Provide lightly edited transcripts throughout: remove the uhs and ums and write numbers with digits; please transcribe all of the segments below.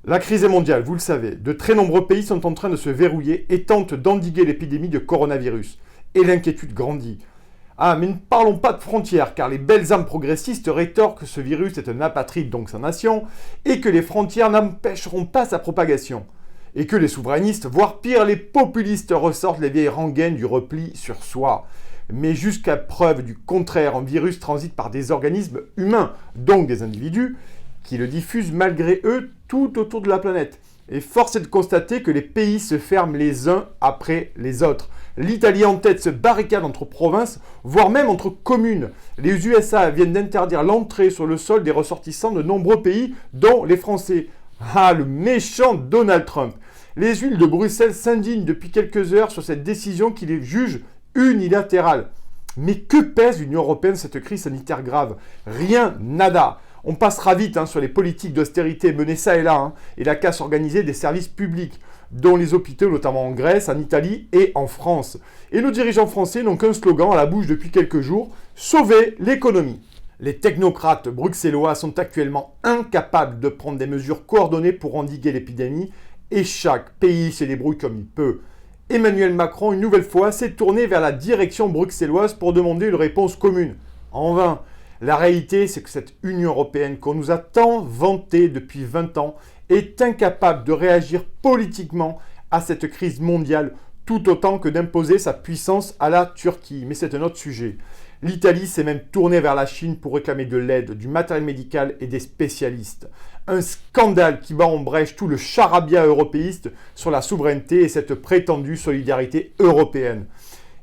La crise est mondiale, vous le savez. De très nombreux pays sont en train de se verrouiller et tentent d'endiguer l'épidémie de coronavirus. Et l'inquiétude grandit. Ah, mais ne parlons pas de frontières, car les belles âmes progressistes rétorquent que ce virus est un apatride, donc sa nation, et que les frontières n'empêcheront pas sa propagation. Et que les souverainistes, voire pire, les populistes ressortent les vieilles rengaines du repli sur soi. Mais jusqu'à preuve du contraire, un virus transite par des organismes humains, donc des individus, qui le diffusent malgré eux tout autour de la planète. Et force est de constater que les pays se ferment les uns après les autres. L'Italie en tête se barricade entre provinces, voire même entre communes. Les USA viennent d'interdire l'entrée sur le sol des ressortissants de nombreux pays, dont les Français. Ah, le méchant Donald Trump. Les huiles de Bruxelles s'indignent depuis quelques heures sur cette décision qui les juge unilatérale. Mais que pèse l'Union européenne cette crise sanitaire grave? Rien, nada. On passera vite sur les politiques d'austérité menées ça et là, et la casse organisée des services publics, dont les hôpitaux, notamment en Grèce, en Italie et en France. Et nos dirigeants français n'ont qu'un slogan à la bouche depuis quelques jours, sauver l'économie. Les technocrates bruxellois sont actuellement incapables de prendre des mesures coordonnées pour endiguer l'épidémie, et chaque pays se débrouille comme il peut. Emmanuel Macron, une nouvelle fois, s'est tourné vers la direction bruxelloise pour demander une réponse commune. En vain. La réalité, c'est que cette Union européenne qu'on nous a tant vantée depuis 20 ans est incapable de réagir politiquement à cette crise mondiale, tout autant que d'imposer sa puissance à la Turquie. Mais c'est un autre sujet. L'Italie s'est même tournée vers la Chine pour réclamer de l'aide, du matériel médical et des spécialistes. Un scandale qui bat en brèche tout le charabia européiste sur la souveraineté et cette prétendue solidarité européenne.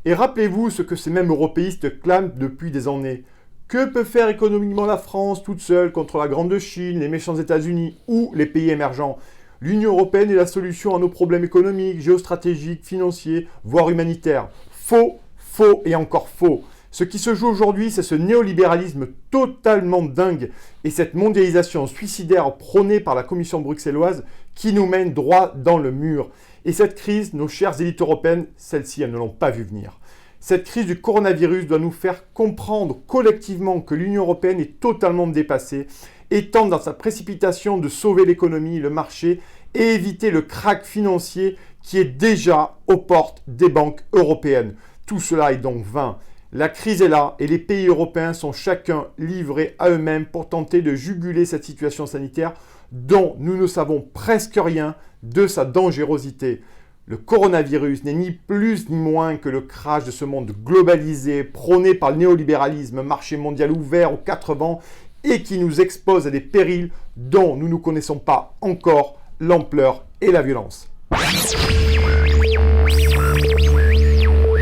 Et rappelez-vous ce que ces mêmes européistes clament depuis des années. Que peut faire économiquement la France toute seule contre la grande Chine, les méchants États-Unis ou les pays émergents? L'Union européenne est la solution à nos problèmes économiques, géostratégiques, financiers, voire humanitaires. Faux, faux et encore faux. Ce qui se joue aujourd'hui, c'est ce néolibéralisme totalement dingue et cette mondialisation suicidaire prônée par la Commission bruxelloise qui nous mène droit dans le mur. Et cette crise, nos chères élites européennes, celles-ci, elles ne l'ont pas vu venir. Cette crise du coronavirus doit nous faire comprendre collectivement que l'Union européenne est totalement dépassée et tente dans sa précipitation de sauver l'économie, le marché et éviter le krach financier qui est déjà aux portes des banques européennes. Tout cela est donc vain. La crise est là et les pays européens sont chacun livrés à eux-mêmes pour tenter de juguler cette situation sanitaire dont nous ne savons presque rien de sa dangerosité. Le coronavirus n'est ni plus ni moins que le crash de ce monde globalisé, prôné par le néolibéralisme, marché mondial ouvert aux quatre vents et qui nous expose à des périls dont nous ne connaissons pas encore l'ampleur et la violence.